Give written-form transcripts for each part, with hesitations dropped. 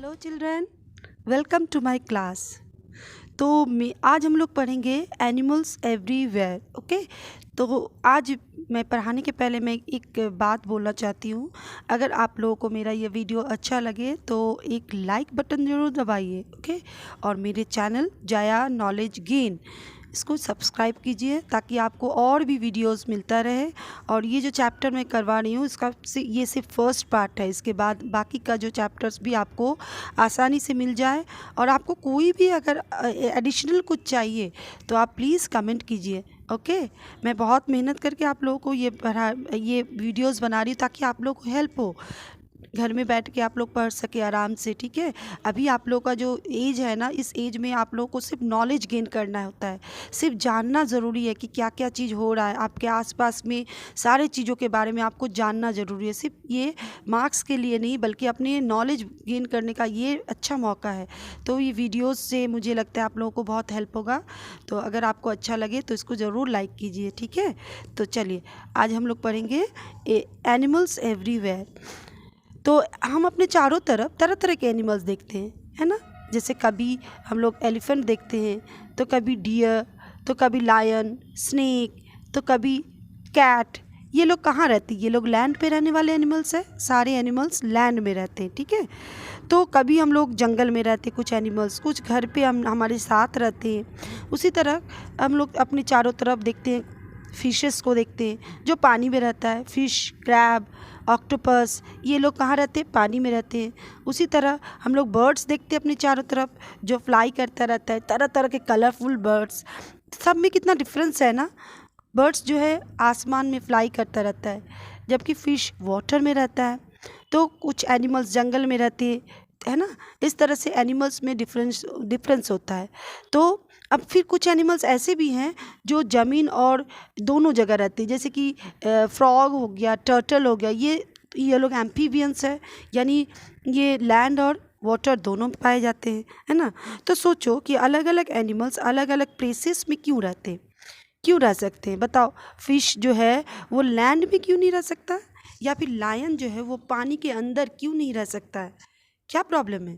Hello children, welcome to my class. तो आज हम लोग पढ़ेंगे एनिमल्स एवरीवेयर। ओके, तो आज मैं पढ़ाने के पहले मैं एक बात बोलना चाहती हूँ। अगर आप लोगों को मेरा ये वीडियो अच्छा लगे तो एक लाइक बटन ज़रूर दबाइए। ओके, और मेरे चैनल जाया नॉलेज गेन इसको सब्सक्राइब कीजिए ताकि आपको और भी वीडियोस मिलता रहे। और ये जो चैप्टर मैं करवा रही हूँ इसका ये सिर्फ फर्स्ट पार्ट है। इसके बाद बाकी का जो चैप्टर्स भी आपको आसानी से मिल जाए। और आपको कोई भी अगर एडिशनल कुछ चाहिए तो आप प्लीज़ कमेंट कीजिए। ओके, मैं बहुत मेहनत करके आप लोगों को ये वीडियोस बना रही हूँ ताकि आप लोगों को हेल्प हो, घर में बैठ के आप लोग पढ़ सके आराम से। ठीक है, अभी आप लोग का जो एज है ना, इस एज में आप लोगों को सिर्फ नॉलेज गेन करना होता है, सिर्फ जानना ज़रूरी है कि क्या क्या चीज़ हो रहा है आपके आसपास में। सारे चीज़ों के बारे में आपको जानना ज़रूरी है, सिर्फ ये मार्क्स के लिए नहीं बल्कि अपने नॉलेज गेन करने का ये अच्छा मौका है। तो ये वीडियोज़ से मुझे लगता है आप लोगों को बहुत हेल्प होगा। तो अगर आपको अच्छा लगे तो इसको ज़रूर लाइक कीजिए। ठीक है, तो चलिए आज हम लोग पढ़ेंगे एनिमल्स एवरीवेयर। तो हम अपने चारों तरफ तरह तरह के एनिमल्स देखते हैं, है ना। जैसे कभी हम लोग एलिफेंट देखते हैं, तो कभी डियर, तो कभी लायन, स्नेक, तो कभी कैट। ये लोग कहाँ रहते हैं? ये लोग लैंड पे रहने वाले एनिमल्स हैं। सारे एनिमल्स लैंड में रहते हैं। ठीक है, तो कभी हम लोग जंगल में रहते हैं, कुछ एनिमल्स, कुछ घर पे हमारे साथ रहते हैं। उसी तरह हम लोग अपने चारों तरफ देखते हैं, फिशेस को देखते हैं जो पानी में रहता है। फिश, क्रैब, ऑक्टोपस, ये लोग कहाँ रहते हैं? पानी में रहते हैं। उसी तरह हम लोग बर्ड्स देखते हैं अपने चारों तरफ जो फ्लाई करता रहता है, तरह तरह के कलरफुल बर्ड्स। सब में कितना डिफरेंस है ना। बर्ड्स जो है आसमान में फ्लाई करता रहता है, जबकि फ़िश वाटर में रहता है। तो कुछ एनिमल्स जंगल में रहते हैं, है ना। इस तरह से एनिमल्स में डिफरेंस होता है। तो अब फिर कुछ एनिमल्स ऐसे भी हैं जो ज़मीन और दोनों जगह रहते हैं, जैसे कि फ्रॉग हो गया, टर्टल हो गया। ये लोग एम्फीबियंस है, यानी ये लैंड और वाटर दोनों पाए जाते हैं, है ना। तो सोचो कि अलग अलग एनिमल्स अलग अलग प्लेसेस में क्यों रहते हैं, क्यों रह सकते हैं? बताओ, फिश जो है वो लैंड में क्यों नहीं रह सकता, या फिर लायन जो है वो पानी के अंदर क्यों नहीं रह सकता है? क्या प्रॉब्लम है?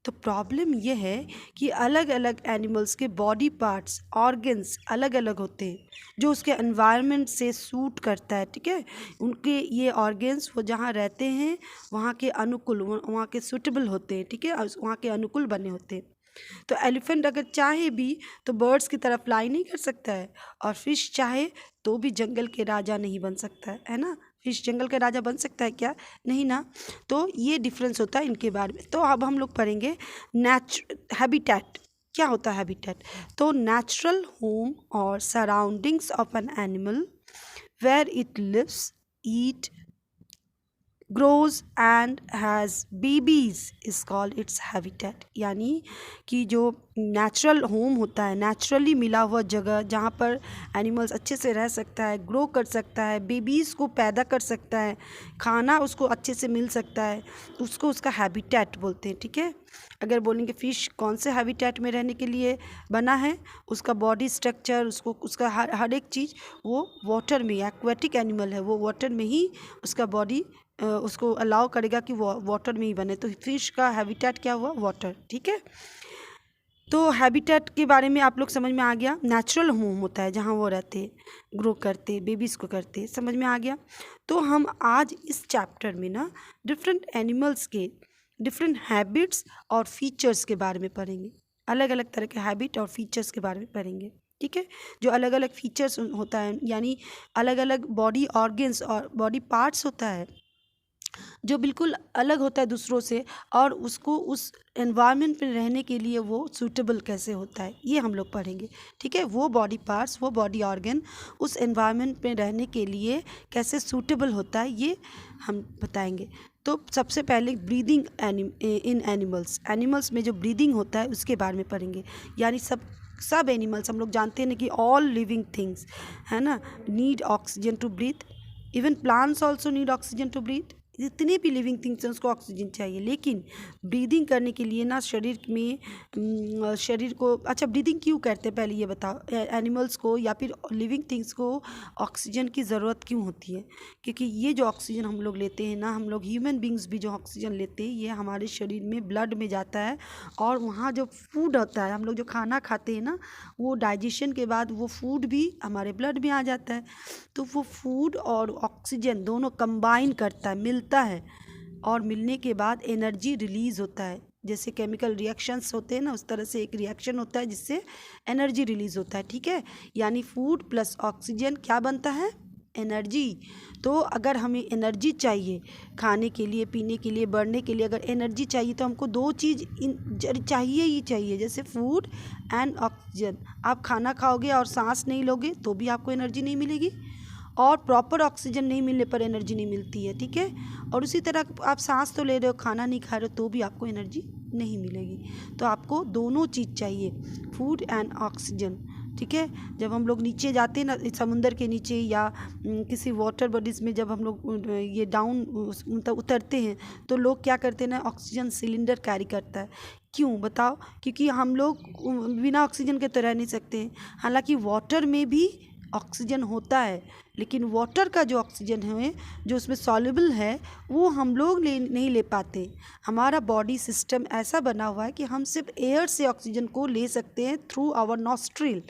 तो प्रॉब्लम ये है कि अलग अलग एनिमल्स के बॉडी पार्ट्स, ऑर्गन्स अलग अलग होते हैं जो उसके एनवायरनमेंट से सूट करता है। ठीक है, उनके ये ऑर्गन्स वो जहाँ रहते हैं वहाँ के अनुकूल, वहाँ के सूटेबल होते हैं। ठीक है, और वहाँ के अनुकूल बने होते हैं। तो एलिफेंट अगर चाहे भी तो बर्ड्स की तरह फ्लाई नहीं कर सकता है, और फिश चाहे तो भी जंगल के राजा नहीं बन सकता है ना। फिश जंगल का राजा बन सकता है क्या? नहीं ना। तो ये डिफरेंस होता है इनके बारे में। तो अब हम लोग पढ़ेंगे हैबिटेट। क्या होता है हैबिटेट? तो नेचुरल होम और surroundings of an animal where it lives, eat, grows and has babies is called its habitat. यानी कि जो नेचुरल होम होता है, नेचुरली मिला हुआ जगह जहाँ पर एनिमल्स अच्छे से रह सकता है, ग्रो कर सकता है, बेबीज़ को पैदा कर सकता है, खाना उसको अच्छे से मिल सकता है, उसको उसका हैबिटेट बोलते हैं। ठीक है, अगर बोलेंगे फ़िश कौन से हैबिटेट में रहने के लिए बना है, उसका बॉडी स्ट्रक्चर, उसको उसका हर एक चीज़ वो वाटर में, एक्वेटिक एनिमल है वो वाटर में ही उसका बॉडी उसको अलाउ करेगा कि वो वाटर में ही बने। तो फिश का हैबिटेट क्या हुआ? वाटर। ठीक है, तो हैबिटेट के बारे में आप लोग समझ में आ गया। नेचुरल होम होता है जहाँ वो रहते, ग्रो करते, बेबीज़ को करते, समझ में आ गया। तो हम आज इस चैप्टर में ना डिफरेंट एनिमल्स के डिफरेंट हैबिट्स और फीचर्स के बारे में पढ़ेंगे। अलग अलग तरह के हैबिट और फीचर्स के बारे में पढ़ेंगे। ठीक है, जो अलग अलग फीचर्स होता है, यानी अलग अलग बॉडी ऑर्गन्स और बॉडी पार्ट्स होता है जो बिल्कुल अलग होता है दूसरों से, और उसको उस एनवायरनमेंट में रहने के लिए वो सूटेबल कैसे होता है, ये हम लोग पढ़ेंगे। ठीक है, वो बॉडी पार्ट्स, वो बॉडी ऑर्गन उस एनवायरनमेंट में रहने के लिए कैसे सूटेबल होता है, ये हम बताएंगे। तो सबसे पहले ब्रीदिंग इन एनिमल्स में जो ब्रीदिंग होता है उसके बारे में पढ़ेंगे। यानी सब एनिमल्स, हम लोग जानते हैं ना कि ऑल लिविंग थिंग्स, है ना, need oxygen to breathe. Even plants also need oxygen to breathe. जितने भी लिविंग थिंग्स हैं उसको ऑक्सीजन चाहिए, लेकिन ब्रीदिंग करने के लिए ना शरीर में शरीर को, अच्छा ब्रीदिंग क्यों करते हैं पहले ये बताओ, एनिमल्स को या फिर लिविंग थिंग्स को ऑक्सीजन की ज़रूरत क्यों होती है? क्योंकि ये जो ऑक्सीजन हम लोग लेते हैं ना, हम लोग ह्यूमन बींग्स भी जो ऑक्सीजन लेते हैं ये हमारे शरीर में ब्लड में जाता है, और वहाँ जो फूड होता है, हम लोग जो खाना खाते हैं ना, वो डाइजेशन के बाद वो फूड भी हमारे ब्लड में आ जाता है। तो वो फूड और ऑक्सीजन दोनों कंबाइन करता है, मिलता है, और मिलने के बाद एनर्जी रिलीज़ होता है। जैसे केमिकल रिएक्शंस होते हैं ना, उस तरह से एक रिएक्शन होता है जिससे एनर्जी रिलीज़ होता है, ठीक है। यानी फूड प्लस ऑक्सीजन क्या बनता है? एनर्जी। तो अगर हमें एनर्जी चाहिए खाने के लिए, पीने के लिए, बढ़ने के लिए, अगर एनर्जी चाहिए तो हमको दो चीज़ चाहिए ही चाहिए, जैसे फूड एंड ऑक्सीजन। आप खाना खाओगे और सांस नहीं लोगे तो भी आपको एनर्जी नहीं मिलेगी, और प्रॉपर ऑक्सीजन नहीं मिलने पर एनर्जी नहीं मिलती है, ठीक है। और उसी तरह आप सांस तो ले रहे हो, खाना नहीं खा रहे हो तो भी आपको एनर्जी नहीं मिलेगी। तो आपको दोनों चीज़ चाहिए, फूड एंड ऑक्सीजन, ठीक है। जब हम लोग नीचे जाते हैं ना, समुंदर के नीचे या किसी वाटर बॉडीज़ में, जब हम लोग ये डाउन मतलब उतरते हैं तो लोग क्या करते हैं ना, ऑक्सीजन सिलेंडर कैरी करता है। क्यों बताओ? क्योंकि हम लोग बिना ऑक्सीजन के तो रह नहीं सकते। हालांकि वाटर में भी ऑक्सीजन होता है, लेकिन वाटर का जो ऑक्सीजन है जो उसमें सॉल्युबल है वो हम लोग नहीं ले पाते। हमारा बॉडी सिस्टम ऐसा बना हुआ है कि हम सिर्फ एयर से ऑक्सीजन को ले सकते हैं थ्रू आवर नॉस्ट्रिल।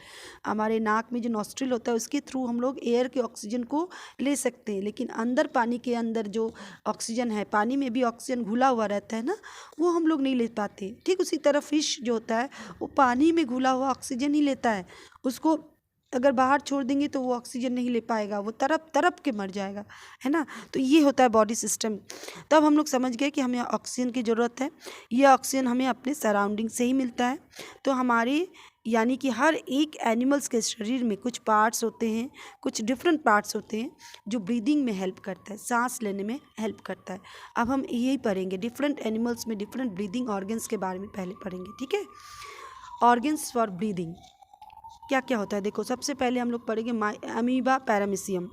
हमारे नाक में जो नॉस्ट्रिल होता है उसके थ्रू हम लोग एयर के ऑक्सीजन को ले सकते हैं, लेकिन अंदर पानी के अंदर जो ऑक्सीजन है, पानी में भी ऑक्सीजन घुला हुआ रहता है ना, वो हम लोग नहीं ले पाते। ठीक उसी तरह फिश जो होता है वो पानी में घुला हुआ ऑक्सीजन ही लेता है, उसको अगर बाहर छोड़ देंगे तो वो ऑक्सीजन नहीं ले पाएगा, वो तड़प के मर जाएगा, है ना। तो ये होता है बॉडी सिस्टम। तब हम लोग समझ गए कि हमें ऑक्सीजन की ज़रूरत है। ये ऑक्सीजन हमें अपने सराउंडिंग से ही मिलता है। तो हमारे यानी कि हर एक एनिमल्स के शरीर में कुछ पार्ट्स होते हैं, कुछ डिफरेंट पार्ट्स होते हैं जो ब्रीदिंग में हेल्प करता है, सांस लेने में हेल्प करता है। अब हम यही पढ़ेंगे, डिफरेंट एनिमल्स में डिफरेंट ब्रीदिंग ऑर्गन्स के बारे में पहले पढ़ेंगे, ठीक है। ऑर्गन्स फॉर ब्रीदिंग क्या क्या होता है, देखो सबसे पहले हम लोग पढ़ेंगे अमीबा, पैरामीशियम,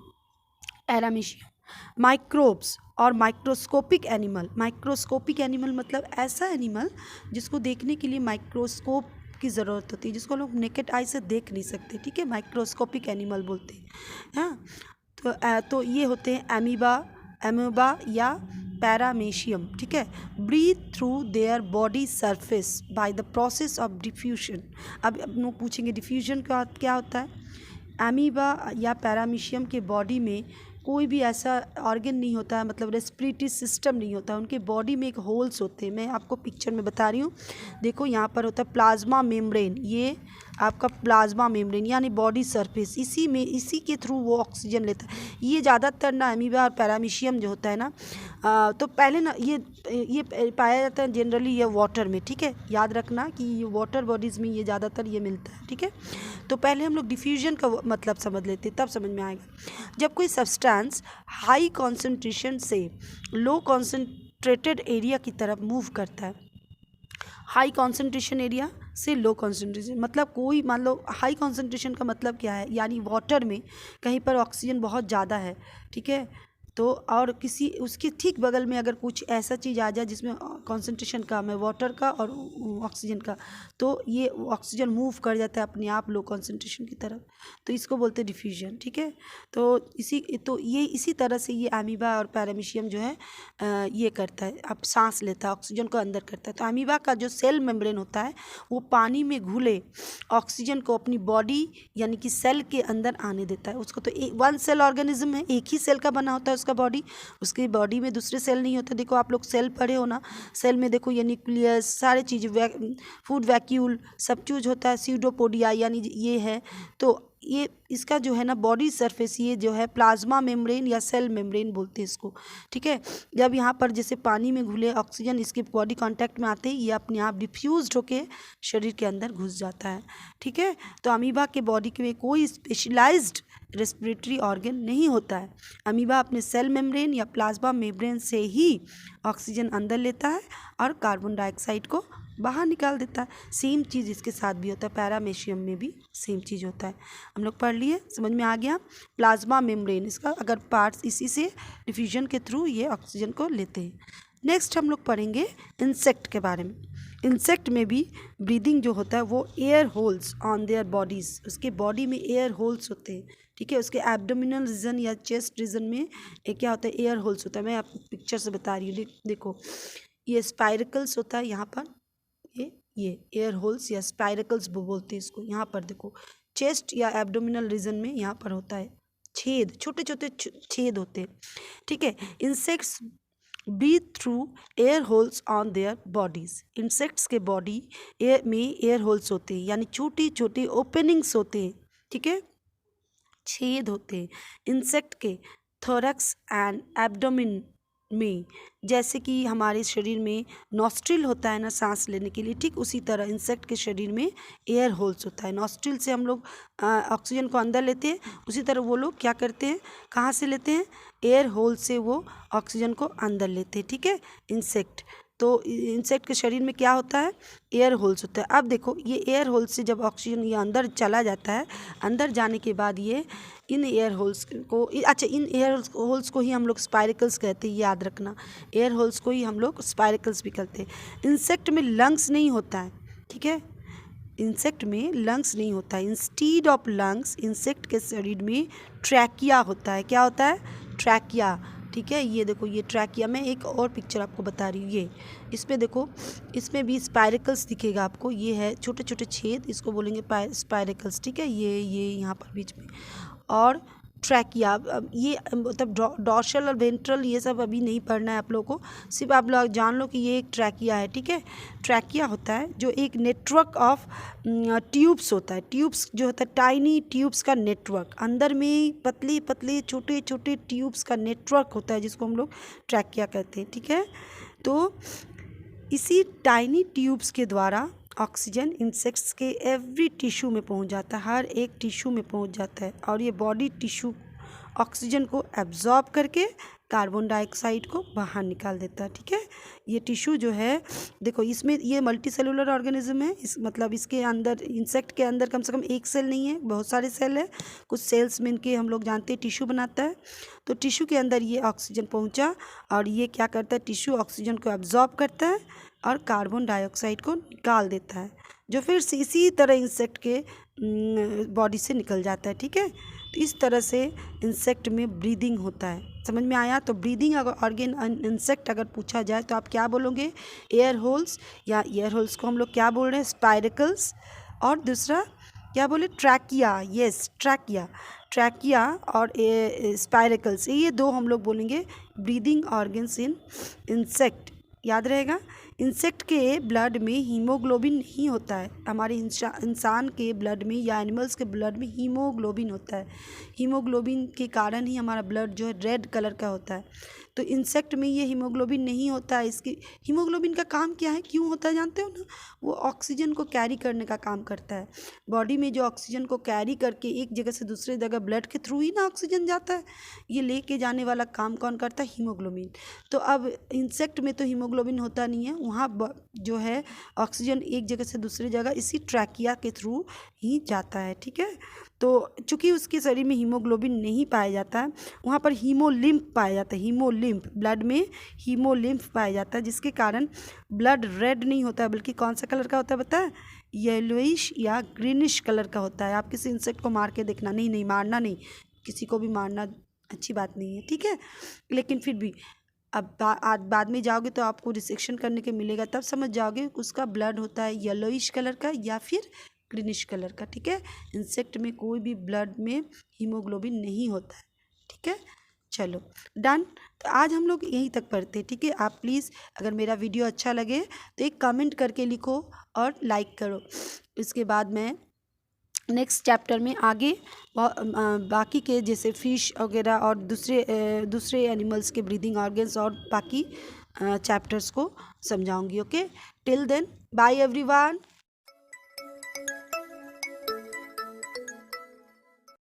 माइक्रोब्स और माइक्रोस्कोपिक एनिमल। माइक्रोस्कोपिक एनिमल मतलब ऐसा एनिमल जिसको देखने के लिए माइक्रोस्कोप की ज़रूरत होती है, जिसको लोग नेकेड आई से देख नहीं सकते, ठीक है, माइक्रोस्कोपिक एनिमल बोलते हैं। हाँ, तो ये होते हैं अमीबा या पैरामीशियम, ठीक है। Breathe through their body surface by the process of diffusion. अब लोग पूछेंगे डिफ्यूजन का क्या होता है। अमीबा या पैरामीशियम के बॉडी में कोई भी ऐसा ऑर्गन नहीं होता है, मतलब रेस्पिरेटरी सिस्टम नहीं होता, उनके बॉडी में एक होल्स होते हैं। मैं आपको पिक्चर में बता रही हूँ, देखो यहाँ पर होता है प्लाज्मा मेम्ब्रेन, ये आपका प्लाज्मा मेम्ब्रेन यानी बॉडी सरफेस, इसी के थ्रू वो ऑक्सीजन लेता है। ये ज़्यादातर ना अमीबा और पैरामीशियम जो होता है ना, तो पहले ना ये पाया जाता है जनरली ये वाटर में, ठीक है, याद रखना कि ये वाटर बॉडीज़ में ये ज़्यादातर ये मिलता है, ठीक है। तो पहले हम लोग डिफ्यूजन का मतलब समझ लेते हैं, तब समझ में आएगा। जब कोई सब्सटेंस हाई कॉन्सेंट्रेशन से लो कॉन्सेंट्रेटेड एरिया की तरफ मूव करता है, हाई कॉन्सेंट्रेशन एरिया से लो कॉन्सेंट्रेशन, मतलब कोई मान लो हाई कॉन्सेंट्रेशन का मतलब क्या है, यानी वाटर में कहीं पर ऑक्सीजन बहुत ज़्यादा है, ठीक है, तो और किसी उसके ठीक बगल में अगर कुछ ऐसा चीज़ आ जाए जिसमें कॉन्सेंट्रेशन कम है वाटर का और ऑक्सीजन का, तो ये ऑक्सीजन मूव कर जाता है अपने आप लो कॉन्सेंट्रेशन की तरफ, तो इसको बोलते हैं डिफ्यूजन, ठीक है। तो ये इसी तरह से ये अमीबा और पैरामीशियम जो है ये करता है, अब सांस लेता है, ऑक्सीजन को अंदर करता है। तो अमीबा का जो सेल मेम्ब्रेन होता है वो पानी में घुले ऑक्सीजन को अपनी बॉडी यानी कि सेल के अंदर आने देता है। उसको तो वन सेल ऑर्गेनिज्म है, एक ही सेल का बना होता है उसका बॉडी, उसकी बॉडी में दूसरे सेल नहीं होते। देखो आप लोग सेल पढ़े हो ना, सेल में देखो ये न्यूक्लियस सारे चीज़ फूड वैक्यूल सब चीज़ होता है, सीडोपोडिया यानी ये है। तो ये इसका जो है ना बॉडी सरफेस ये जो है प्लाज्मा मेम्ब्रेन या सेल मेम्ब्रेन बोलते हैं इसको, ठीक है। जब यहाँ पर जैसे पानी में घुले ऑक्सीजन इसके बॉडी कांटेक्ट में आते ही ये अपने आप डिफ्यूज्ड होके शरीर के अंदर घुस जाता है, ठीक है। तो अमीबा के बॉडी में कोई स्पेशलाइज्ड रेस्पिरेटरी ऑर्गन नहीं होता है। अमीबा अपने सेल मेम्ब्रेन या प्लाज्मा मेम्ब्रेन से ही ऑक्सीजन अंदर लेता है और कार्बन डाइऑक्साइड को बाहर निकाल देता है। सेम चीज़ इसके साथ भी होता है, पैरामेशियम में भी सेम चीज़ होता है। हम लोग पढ़ लिए, समझ में आ गया। प्लाज्मा मेम्ब्रेन, इसका अगर पार्ट्स, इसी से डिफ्यूजन के थ्रू ये ऑक्सीजन को लेते हैं। नेक्स्ट हम लोग पढ़ेंगे इंसेक्ट के बारे में। इंसेक्ट में भी ब्रीदिंग जो होता है वो air holes on their bodies, उसके बॉडी में एयर होल्स होते हैं, ठीक है। उसके एब्डोमिनल रीजन या चेस्ट रीजन में एक क्या होता है, एयर होल्स होता है। मैं आपको पिक्चर से बता रही हूँ, देखो ये स्पाइरकल्स होता है यहाँ पर, ये एयर होल्स या स्पाइरकल्स बोलते हैं इसको। यहाँ पर देखो चेस्ट या एब्डोमिनल रीजन में यहाँ पर होता है छेद, छोटे छोटे छेद होते हैं, ठीक है। Insects breathe through air holes on their bodies. Insects के बॉडी में एयर होल्स होते हैं, यानी छोटी छोटी ओपनिंग्स होते हैं, ठीक है, छेद होते हैं इंसेक्ट के थोरैक्स एंड एब्डोमेन में। जैसे कि हमारे शरीर में नॉस्ट्रिल होता है ना सांस लेने के लिए, ठीक उसी तरह इंसेक्ट के शरीर में एयर होल्स होता है। नॉस्ट्रिल से हम लोग ऑक्सीजन को अंदर लेते हैं, उसी तरह वो लोग क्या करते हैं, कहाँ से लेते हैं, एयर होल से वो ऑक्सीजन को अंदर लेते हैं, ठीक है, इंसेक्ट। तो इंसेक्ट के शरीर में क्या होता है, एयर होल्स होता है। अब देखो ये एयर होल्स से जब ऑक्सीजन ये अंदर चला जाता है, अंदर जाने के बाद ये इन एयर होल्स को, अच्छा इन एयर होल्स को ही हम लोग स्पाइरकल्स कहते हैं, याद रखना, एयर होल्स को ही हम लोग स्पाइरकल्स भी कहते हैं। इंसेक्ट में लंग्स नहीं होता है, ठीक है, इंसेक्ट में लंग्स नहीं होता है। इंस्टीड ऑफ लंग्स इंसेक्ट के शरीर में ट्रैकिया होता है। क्या होता है, ट्रैकिया, ठीक है। ये देखो ये ट्रैकिया, मैं एक और पिक्चर आपको बता रही हूँ, ये इस पर देखो, इसमें भी स्पाइरकल्स दिखेगा आपको, ये है छोटे छोटे छेद, इसको बोलेंगे स्पाइरकल्स, ठीक है। ये यहाँ पर बीच में, और ट्रैकिया, अब ये मतलब डॉर्सल और वेंट्रल ये सब अभी नहीं पढ़ना है आप लोगों को, सिर्फ आप लोग जान लो कि ये एक ट्रैकिया है, ठीक है। ट्रैकिया होता है जो एक नेटवर्क ऑफ ट्यूब्स होता है, ट्यूब्स जो होता है टाइनी ट्यूब्स का नेटवर्क, अंदर में पतले पतले छोटे छोटे ट्यूब्स का नेटवर्क होता है, जिसको हम लोग ट्रैकिया कहते हैं, ठीक है। तो इसी टाइनी ट्यूब्स के द्वारा ऑक्सीजन इंसेक्ट्स के एवरी टिश्यू में पहुंच जाता है, हर एक टिश्यू में पहुंच जाता है, और ये बॉडी टिश्यू ऑक्सीजन को एब्जॉर्ब करके कार्बन डाइऑक्साइड को बाहर निकाल देता है, ठीक है। ये टिश्यू जो है देखो, इसमें ये मल्टी सेलुलर ऑर्गेनिज्म है, इस मतलब इसके अंदर, इंसेक्ट के अंदर कम से कम एक सेल नहीं है, बहुत सारे सेल है, कुछ सेल्स में इनके हम लोग जानते हैं टिश्यू बनाता है। तो टिश्यू के अंदर ये ऑक्सीजन पहुँचा, और ये क्या करता है, टिश्यू ऑक्सीजन को एब्जॉर्ब करता है और कार्बन डाइऑक्साइड को निकाल देता है, जो फिर से इसी तरह इंसेक्ट के बॉडी से निकल जाता है, ठीक है। तो इस तरह से इंसेक्ट में ब्रीदिंग होता है, समझ में आया। तो ब्रीदिंग अगर ऑर्गेन इंसेक्ट अगर पूछा जाए तो आप क्या बोलोगे, एयर होल्स, या एयर होल्स को हम लोग क्या बोल रहे हैं, स्पाइरकल्स, और दूसरा क्या बोले, ट्रैकिया, यस ट्रैकिया, ट्रैकिया और स्पाइरकल्स, ये दो हम लोग बोलेंगे ब्रीदिंग ऑर्गन्स इन इंसेक्ट, याद रहेगा। इंसेक्ट के ब्लड में हीमोग्लोबिन नहीं होता है, हमारे इंसान के ब्लड में या एनिमल्स के ब्लड में हीमोग्लोबिन होता है, हीमोग्लोबिन के कारण ही हमारा ब्लड जो है रेड कलर का होता है। तो इंसेक्ट में ये हीमोग्लोबिन नहीं होता है। इसकी हीमोग्लोबिन का काम क्या है, क्यों होता है जानते हो ना, वो ऑक्सीजन को कैरी करने का काम करता है। बॉडी में जो ऑक्सीजन को कैरी करके एक जगह से दूसरे जगह ब्लड के थ्रू ही ना ऑक्सीजन जाता है, ये लेके जाने वाला काम कौन करता है, हीमोग्लोबिन। तो अब इंसेक्ट में तो हीमोग्लोबिन होता नहीं है, वहाँ जो है ऑक्सीजन एक जगह से दूसरी जगह इसी ट्रैकिया के थ्रू ही जाता है, ठीक है। तो चूँकि उसके शरीर में हीमोग्लोबिन नहीं पाया जाता है, वहाँ पर हीमोलिम्फ पाया जाता है, हीमोलिम्फ, ब्लड में हीमोलिम्फ पाया जाता है, जिसके कारण ब्लड रेड नहीं होता है, बल्कि कौन सा कलर का होता है पता है, येलोइश या ग्रीनिश कलर का होता है। आप किसी इंसेक्ट को मार के देखना, नहीं मारना नहीं, किसी को भी मारना अच्छी बात नहीं है, ठीक है। लेकिन फिर भी अब बाद में जाओगे तो आपको रिसेक्शन करने के मिलेगा, तब समझ जाओगे उसका ब्लड होता है येलोइश कलर का या फिर ग्रीनिश कलर का, ठीक है। इंसेक्ट में कोई भी ब्लड में हीमोग्लोबिन नहीं होता है, ठीक है। चलो डन। तो आज हम लोग यहीं तक पढ़ते हैं, ठीक है। आप प्लीज़ अगर मेरा वीडियो अच्छा लगे तो एक कमेंट करके लिखो और लाइक करो। इसके बाद मैं नेक्स्ट चैप्टर में आगे बाकी के जैसे फिश वगैरह और दूसरे एनिमल्स के ब्रीदिंग ऑर्गन्स और बाकी चैप्टर्स को समझाऊंगी। Okay, till then bye everyone.